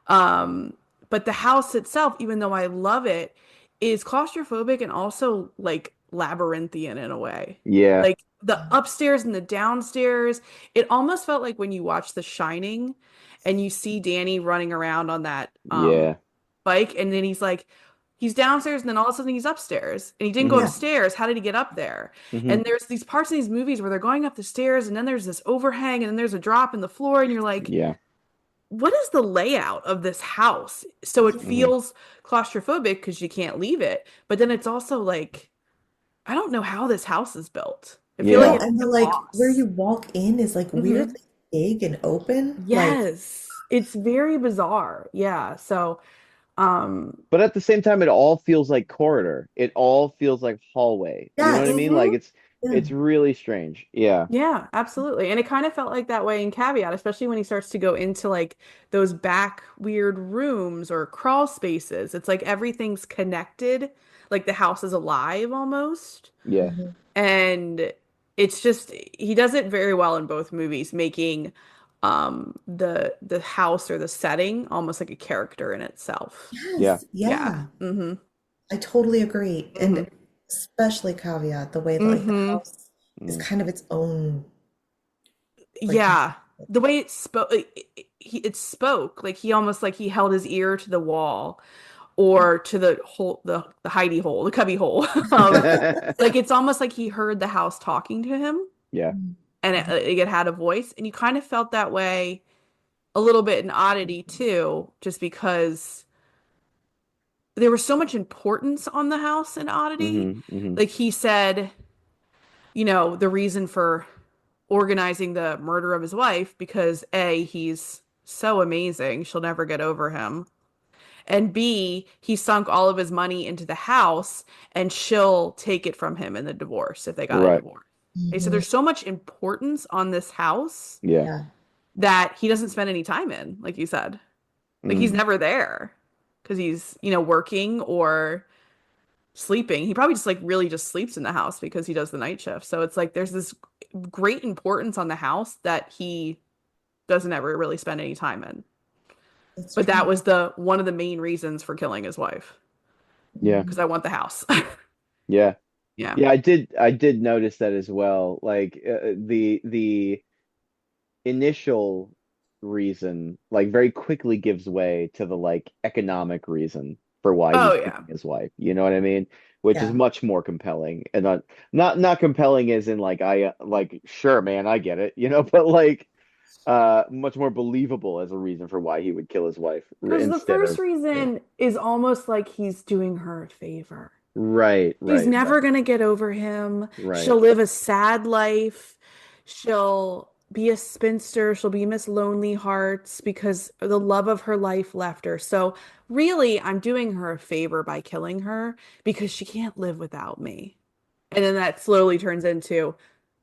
Um, but the house itself, even though I love it, is claustrophobic and also like labyrinthian in a way. Yeah. Like the upstairs and the downstairs, it almost felt like when you watch The Shining and you see Danny running around on that Yeah. bike, and then he's downstairs, and then all of a sudden he's upstairs, and he didn't go Hmm. Yeah. upstairs. How did he get up there? Hmm. And there's these parts in these movies where they're going up the stairs, and then there's this overhang, and then there's a drop in the floor, and you're like, Yeah. what is the layout of this house? So it Hmm. feels claustrophobic because you can't leave it, but then it's also like, I don't know how this house is built. I feel like Yeah. Well, it's and like the a like where boss. you walk in is like Hmm. weirdly big and open. Like, Yes, it's very bizarre. Yeah. So, um, But at the same time, it all feels like corridor. It all feels like hallway. You know what I yes. mean? Like mhm. Yeah. it's really strange. Yeah. Yeah, absolutely. And it kind of felt like that way in Caveat, especially when he starts to go into like those back weird rooms or crawl spaces. It's like everything's connected, like the house is alive almost. Yeah. Mhm. And it's just he does it very well in both movies, making the house or the setting almost like a character in itself. Yeah. Yes. Yeah. Yeah. Mm-hmm. I totally agree. Mm-hmm. And especially caveat, the way that like the Mm-hmm. house is Mm. kind of its own like Yeah. The way it spoke, it spoke like he almost like he held his ear to the wall, or to the hole, the hidey hole, the cubby hole of, like it's almost like he heard the house talking to him, Yeah. and it had a voice, and you kind of felt that way a little bit in Oddity too, just because there was so much importance on the house in Oddity. Hmm. Hmm. Like he said, the reason for organizing the murder of his wife, because A, he's so amazing, she'll never get over him. And B, he sunk all of his money into the house, and she'll take it from him in the divorce if they got a Right. divorce. Okay, so Mhm. there's so much importance on this house Yeah. Yeah. that he doesn't spend any time in, like you said. Like he's Mm. never there because he's, working or sleeping. He probably just like really just sleeps in the house because he does the night shift. So it's like there's this great importance on the house that he doesn't ever really spend any time in. That's But that true. was the one of the main reasons for killing his wife, Yeah. because Mhm. I want the house. Yeah. Yeah. Yeah. I did notice that as well. Like the initial reason like very quickly gives way to the like economic reason for why Oh he's yeah. killing his wife. You know what I mean? Which is Yeah. much more compelling, and not compelling as in like I like sure man I get it, but like much more believable as a reason for why he would kill his wife Because the instead first of yeah. reason is almost like he's doing her a favor. Right, She's right, never gonna get over him. right. She'll live a sad life. She'll be a spinster. She'll be Miss Lonely Hearts because the love of her life left her. So really, I'm doing her a favor by killing her because she can't live without me. And then that slowly turns into,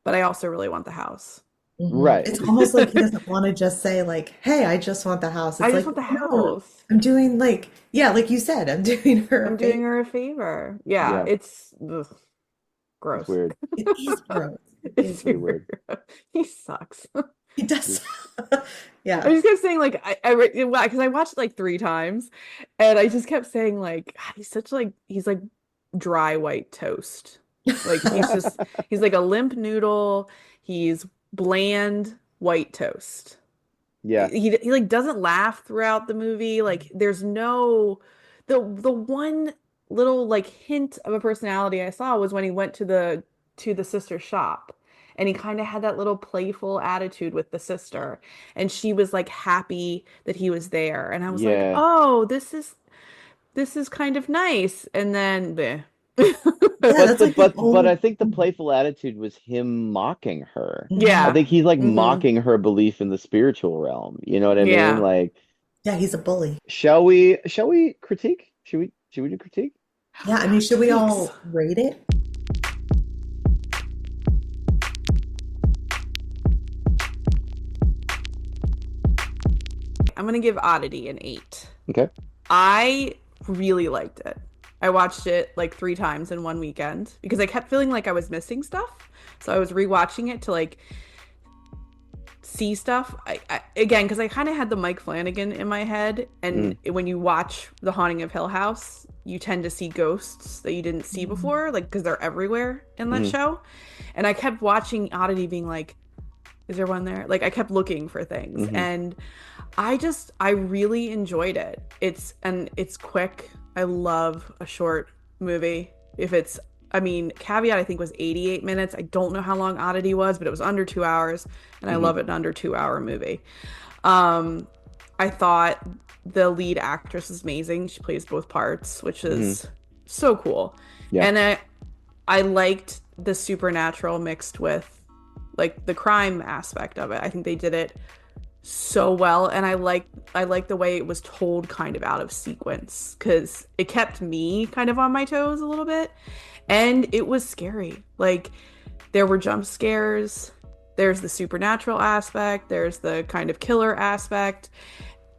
but I also really want the house. Mhm. Right. It's almost like he doesn't want to just say like, "Hey, I just want the house." I It's just like, want the "No, house. I'm doing like, yeah, like you said, I'm doing her a I'm doing favor." her a favor. Yeah, Yeah, it's ugh, it's gross. weird. It is gross. It's Pretty weird. he sucks. He does. I Yeah. just kept saying like because I watched it like 3 times, and I just kept saying like "God, he's such like he's like dry white toast. Like he's like a limp noodle. He's bland white toast. Yeah. He like doesn't laugh throughout the movie. Like there's no the one little like hint of a personality I saw was when he went to the sister's shop, and he kind of had that little playful attitude with the sister, and she was like happy that he was there, and I was like, Yeah. "Oh, this is kind of nice." And then bleh. Yeah, But that's the like the but I old. think the playful attitude was him mocking her. I Mhm. Yeah. think he's like Hmm. mocking her belief in the spiritual realm. You know what I mean? Yeah. Like, Yeah, he's a bully. shall we critique? Should we do critique? Yeah, I mean, should we Critiques. all rate it? I'm gonna give Oddity an 8. Okay. I really liked it. I watched it like 3 times in one weekend because I kept feeling like I was missing stuff. So I was rewatching it to like see stuff. Again, because I kind of had the Mike Flanagan in my head, and Mm, when you watch The Haunting of Hill House, you tend to see ghosts that you didn't see before, like because they're everywhere in that mm, show. And I kept watching Oddity, being like, "Is there one there?" Like I kept looking for things, hmm and I really enjoyed it. It's quick. I love a short movie. If it's I mean, Caveat I think was 88 minutes. I don't know how long Oddity was, but it was under 2 hours, and I hmm love it an under 2 hour movie. Um I thought the lead actress is amazing. She plays both parts, which hmm is so cool. Yeah. And I liked the supernatural mixed with like the crime aspect of it. I think they did it so well, and I like the way it was told kind of out of sequence because it kept me kind of on my toes a little bit, and it was scary. Like there were jump scares, there's the supernatural aspect, there's the kind of killer aspect.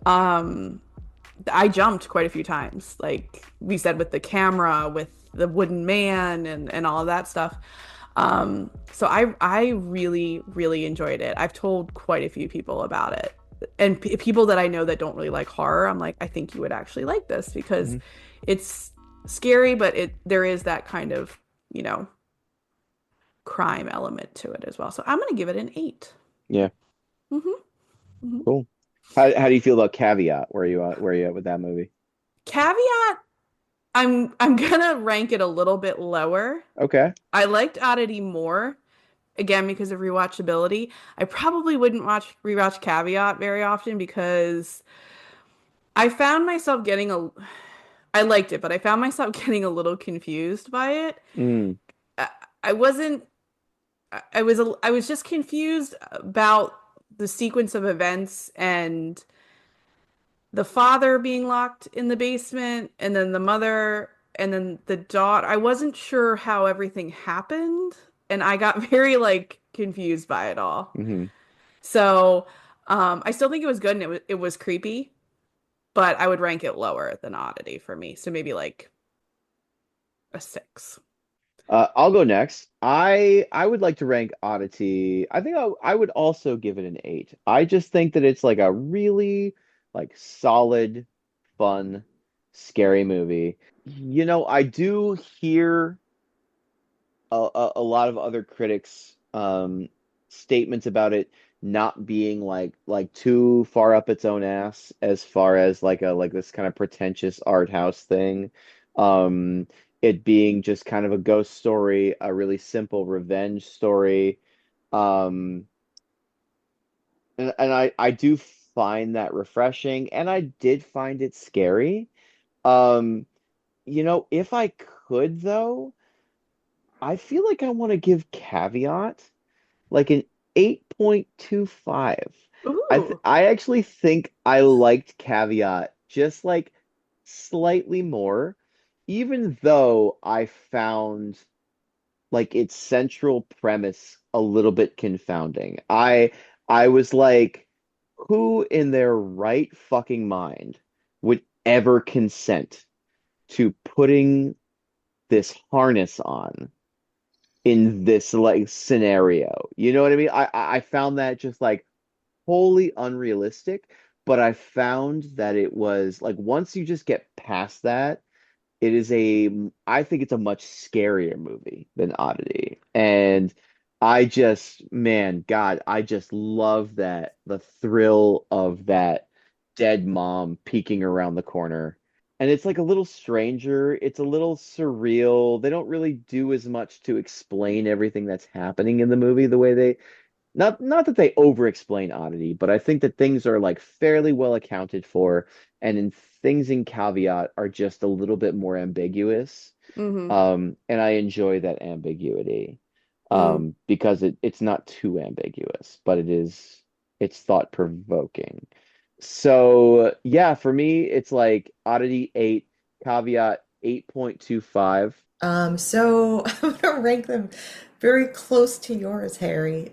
um I jumped quite a few times, like we said, with the camera, with the wooden man, and all of that stuff. So I really really enjoyed it. I've told quite a few people about it, and people that I know that don't really like horror. I'm like, I think you would actually like this because hmm it's scary, but it there is that kind of you know crime element to it as well. So I'm gonna give it an 8. Yeah. Hmm. Hmm. Cool. How do you feel about Caveat? Where are you at with that movie? Caveat, I'm gonna rank it a little bit lower. Okay. I liked Oddity more, again because of rewatchability. I probably wouldn't rewatch Caveat very often because I found myself getting a I liked it, but I found myself getting a little confused by it. Mm, I, I wasn't I was just confused about the sequence of events, and the father being locked in the basement, and then the mother, and then the daughter. I wasn't sure how everything happened, and I got very like confused by it all. hmm So, I still think it was good, and it was creepy, but I would rank it lower than Oddity for me. So maybe like a 6. I'll go next. I would like to rank Oddity. I think I would also give it an 8. I just think that it's like a really like solid, fun, scary movie. I do hear a lot of other critics statements about it not being like too far up its own ass as far as like this kind of pretentious art house thing. Um it being just kind of a ghost story, a really simple revenge story. Um and I do find that refreshing, and I did find it scary. Um if I could though, I feel like I want to give Caveat like an 8.25. Ooh. I actually think I liked Caveat just like slightly more, even though I found like its central premise a little bit confounding. I was like, who in their right fucking mind would ever consent to putting this harness on in this like scenario. You know what I mean? I found that just like wholly unrealistic, but I found that it was like once you just get past that, it is I think it's a much scarier movie than Oddity. And I just, man, God, I just love that the thrill of that dead mom peeking around the corner. And it's like a little stranger. It's a little surreal. They don't really do as much to explain everything that's happening in the movie the way they not that they over explain Oddity, but I think that things are like fairly well accounted for, and in things in Caveat are just a little bit more ambiguous. Mm-hmm. And I enjoy that ambiguity. Mm. Because it's not too ambiguous, but it's thought provoking. So yeah, for me, it's like Oddity 8, Caveat 8.25. So I'm gonna rank them very close to yours, Harry.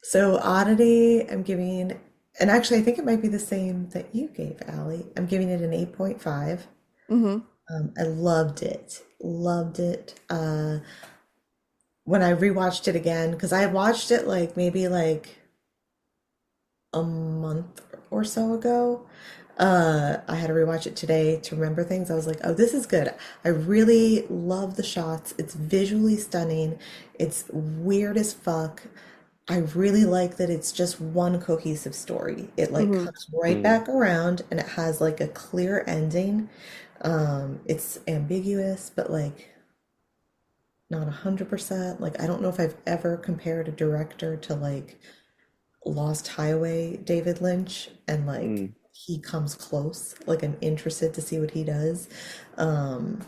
So Oddity, I'm giving, and actually I think it might be the same that you gave, Allie. I'm giving it an 8.5. Mm-hmm. I loved it. Loved it. When I rewatched it again, because I watched it like maybe like a month or so ago. I had to rewatch it today to remember things. I was like, oh, this is good. I really love the shots. It's visually stunning. It's weird as fuck. I really like that it's just one cohesive story. It like Mm-hmm. comes right Mm, back around and it has like a clear ending. It's ambiguous, but like not 100%. Like I don't know if I've ever compared a director to like Lost Highway David Lynch and like mm. he comes close. Like I'm interested to see what he does. Um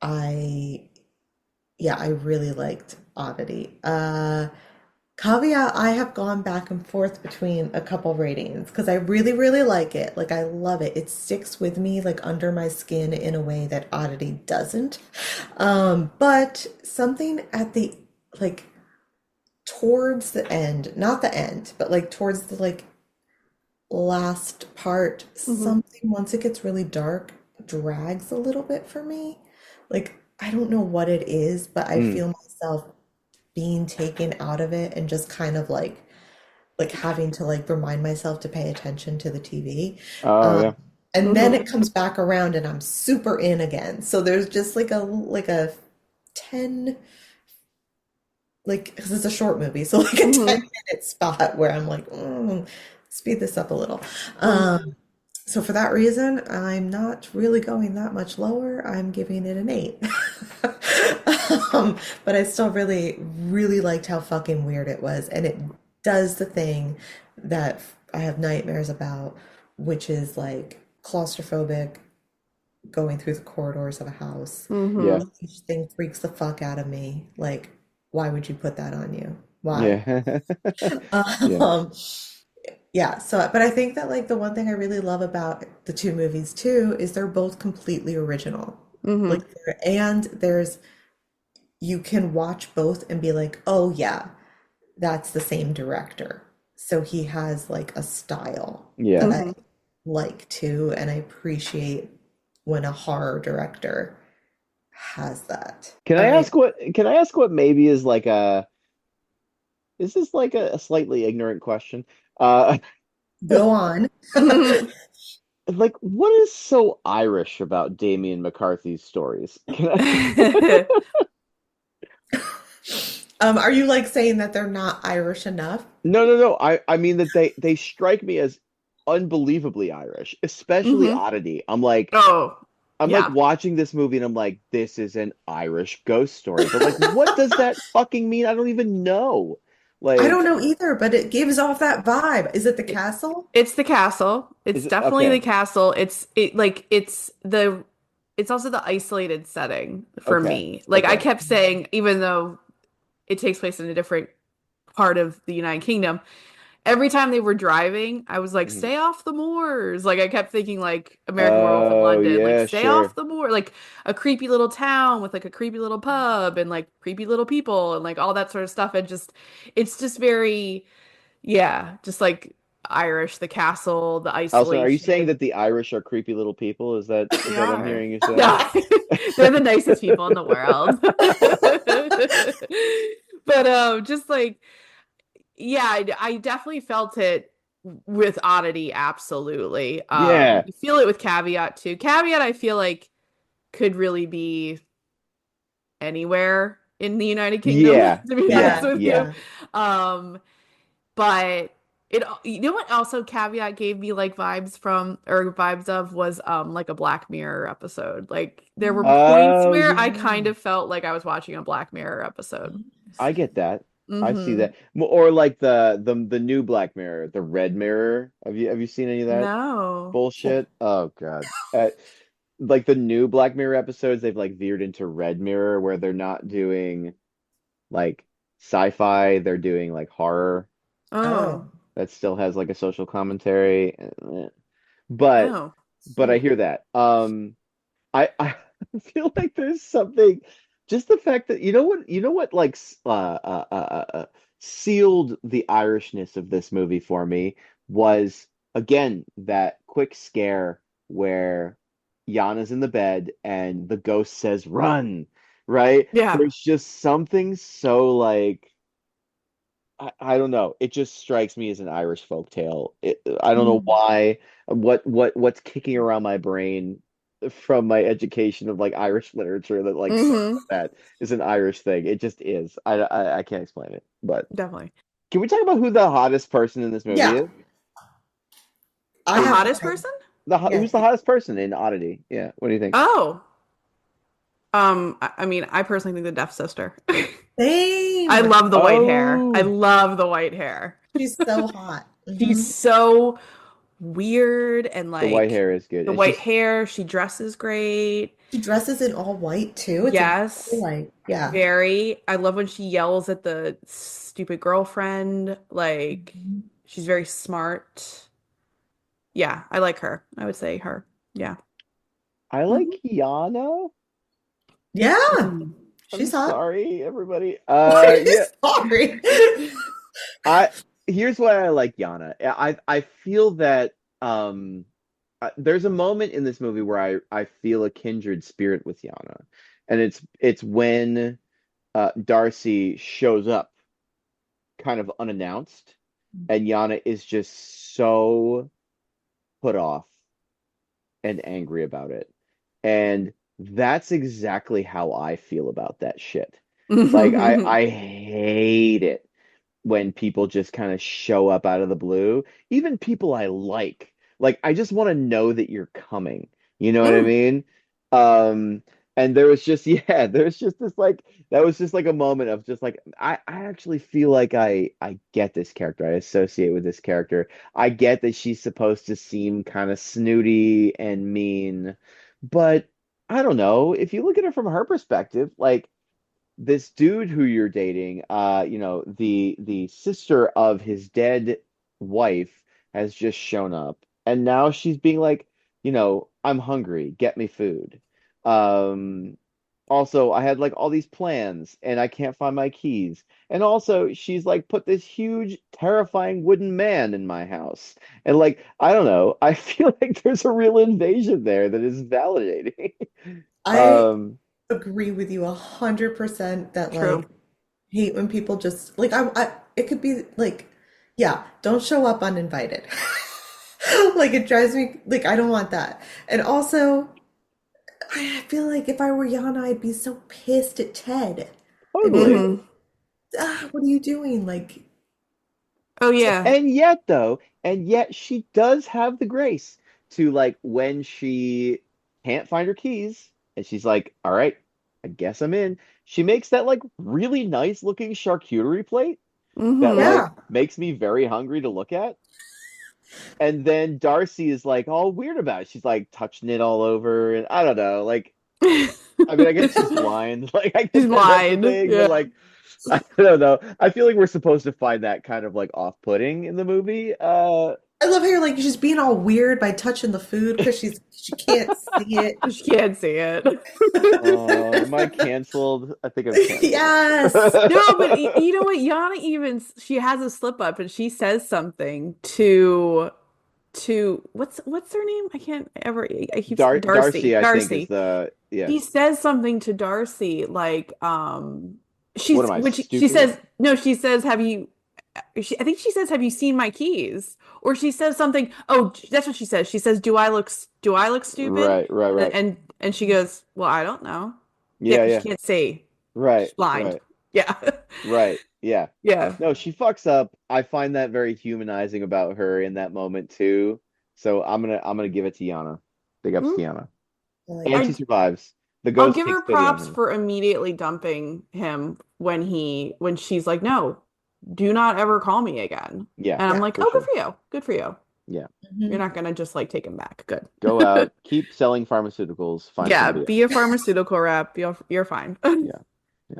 I yeah, I really liked Oddity. Caveat, I have gone back and forth between a couple ratings because I really, really like it. Like, I love it. It sticks with me, like, under my skin in a way that Oddity doesn't. But something at the, like, towards the end, not the end, but like towards the, like, last part, Mm-hmm. something, once it gets really dark, drags a little bit for me. Like, I don't know what it is, but I Mm. feel myself being taken out of it and just kind of like having to like remind myself to pay attention to the TV. Oh Um, yeah. and then Mm-hmm. it comes back around and I'm super in again. So there's just like a 10 like because it's a short movie, so like a 10 Mm-hmm. minute spot where I'm like, speed this up a little. Mm-hmm. So for that reason, I'm not really going that much lower. I'm giving it an 8. But I still really, really liked how fucking weird it was. And it does the thing that I have nightmares about, which is like claustrophobic, going through the corridors of a house. Yeah. Mm-hmm. Each thing freaks the fuck out of me. Like, why would you put that on you? Why? Yeah. Yeah. Um, yeah, so but I think that like the one thing I really love about the two movies too is they're both completely original. Like Mm-hmm. and there's you can watch both and be like, "Oh yeah, that's the same director." So he has like a style that Yeah. I Mm-hmm. like too, and I appreciate when a horror director has that. I mean, Can I ask what maybe is like is this like a slightly ignorant question? Uh go on. like what is so Irish about Damian McCarthy's stories? Can Are you like saying that they're not Irish enough? No, no, no. I mean that they strike me as unbelievably Irish, especially Mm-hmm. Oddity. Oh, I'm like yeah. watching this movie and I'm like, this is an Irish ghost story. But like, what does that fucking mean? I don't even know. I don't Like, know either, but it gives off that vibe. Is it the it, castle? It's the castle. It's is it definitely the okay? castle. It's also the isolated setting for Okay. me. Like I Okay. kept saying, even though it takes place in a different part of the United Kingdom, every time they were driving, I was like, Mhm. stay off the moors. Like I kept thinking like American Werewolf in Oh London, like yeah, stay off sure. the moor, like a creepy little town with like a creepy little pub and like creepy little people and like all that sort of stuff. And just it's just very, yeah, just like Irish, the castle, the Allison, are you saying isolation. that the Irish are creepy little people? Is that They what I'm are. hearing you say? No, They're the nicest people in the world. But just like, yeah, I definitely felt it with Oddity, absolutely. Yeah, You feel it with Caveat too. Caveat, I feel like could really be anywhere in the United Kingdom, yeah, to be honest yeah, Yeah, with yeah. you. yeah. Um, but it, you know what also Caveat gave me like vibes from or vibes of was like a Black Mirror episode. Like there were points Oh where I yeah, kind of felt like I was watching a Black Mirror episode. I get that. I see Mm-hmm. that. Or like the new Black Mirror, the Red Mirror. Have you seen any of that No. bullshit? Oh God. Like the new Black Mirror episodes, they've like veered into Red Mirror where they're not doing like sci-fi, they're doing like horror Oh. Oh, that still has like a social commentary. But Oh. but I hear that. I feel like there's something, just the fact that you know what like sealed the Irishness of this movie for me was again that quick scare where Yana's in the bed and the ghost says run, right? Yeah. There's just something so like I don't know. It just strikes me as an Irish folk tale. I don't know mm. why. What's kicking around my brain from my education of like Irish literature that like starts Mm-hmm. with that is an Irish thing. It just is. I can't explain it. But Definitely. can we talk about who the hottest person in this movie Yeah, is? I The have hottest mine. person? Who's Yes. the hottest person in Oddity? Yeah. What do you think? Oh. I mean, I personally think the Deaf Sister. I Same. love the white hair. I Oh, love the white hair. She's so hot. She's so weird and the white like hair is good. the And white she's hair, she dresses great. She dresses in all white too. It's a very Yes, like, yeah. very. I love when she yells at the stupid girlfriend. Like Mhm. she's very smart. Yeah, I like her. I would say her. Yeah. I Mhm. like Yana. Yeah, Mm. I'm she's hot. sorry, everybody. Yeah. Sorry. I Here's why I like Yana. I feel that there's a moment in this movie where I feel a kindred spirit with Yana, and it's when Darcy shows up kind of unannounced, and Yana is just so put off and angry about it, and that's exactly how I feel about that shit. Like I hate it when people just kind of show up out of the blue. Even people I like I just want to know that you're coming. You know what I Mm. mean? Um, and there was just yeah, there's just this like that was just like a moment of just like I actually feel like I get this character. I associate with this character. I get that she's supposed to seem kind of snooty and mean, but I don't know. If you look at it from her perspective, like this dude who you're dating, the sister of his dead wife has just shown up, and now she's being like, I'm hungry, get me food. Um, Also, I had like all these plans, and I can't find my keys. And also, she's like put this huge, terrifying wooden man in my house, and like, I don't know, I feel like there's a real invasion there that is validating. I Um, agree with you 100% that True. like hate when people just like I it could be like yeah, don't show up uninvited. Like it drives me like I don't want that. And also I feel like if I were Yana, I'd be so pissed at Ted. I'd be like, totally. Hmm. what are you doing? Like, Oh yeah. And yet she does have the grace to like when she can't find her keys and she's like, all right, I guess I'm in. She makes that like really nice looking charcuterie plate that Hmm. like yeah, makes me very hungry to look at. And then Darcy is like all weird about it. She's like touching it all over and I don't know, like I mean, I guess she's blind. Like I She's get that that's a blind. thing, but Yeah. like I don't know. I feel like we're supposed to find that kind of like off-putting in the movie. I love how you're like she's being all weird by touching the food because she can't see it. She can't see it. Am I canceled? I think I'm canceled. Yes. No, but you know what? Yana even she has a slip up and she says something to to what's her name? I can't ever. I keep Darcy, I think, is Darcy. the He yes. says something to Darcy like What she's am I, which she stupid? says no, she says I think she says have you seen my keys? Or she says something, oh, that's what she says. She says, do I look stupid? Right, right, right. And she goes, well, I don't know. Yeah, Yeah, 'cause she yeah. can't see. Right, She's blind. right, Yeah. right. Yeah. Yeah. No, she fucks up. I find that very humanizing about her in that moment too. So I'm gonna give it to Yana. Big ups Mm. to Yana. I like And I she survives. The I'll ghost give takes her pity on props her. for immediately dumping him when she's like, no, do not ever call me again. Yeah, And I'm Yeah. like, for oh, good sure. for you. Good for you. Yeah. You're Mhm. not gonna just like take him back. Good. Go out, keep selling pharmaceuticals, find Yeah, somebody be a else. pharmaceutical rep. You're fine. Yeah. Yeah.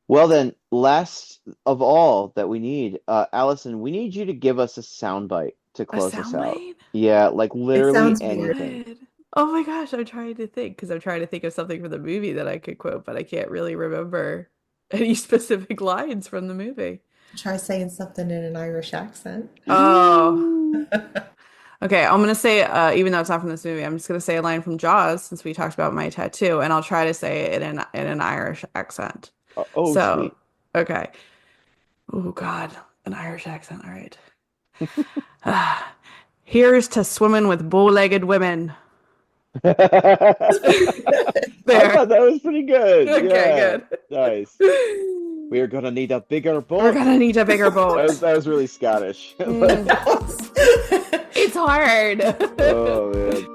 Well then, last of all that we need, Allison, we need you to give us a soundbite to A close us out. soundbite? Yeah, like It literally sounds weird. anything. Good. Oh my gosh, I'm trying to think because I'm trying to think of something from the movie that I could quote, but I can't really remember any specific lines from the movie. Try saying something in an Irish accent. Oh, Ooh. okay. I'm gonna say, even though it's not from this movie, I'm just gonna say a line from Jaws since we talked about my tattoo, and I'll try to say it in an Irish accent. Oh, So, sweet. okay. Oh God, an Irish accent. All right. Ah, here's to swimming with bow-legged women. I There. thought that was pretty good. Okay, Yeah. good. Nice. We're gonna need a bigger We're boat. gonna need a bigger boat. That was really Scottish. Mm, it's hard. Oh man.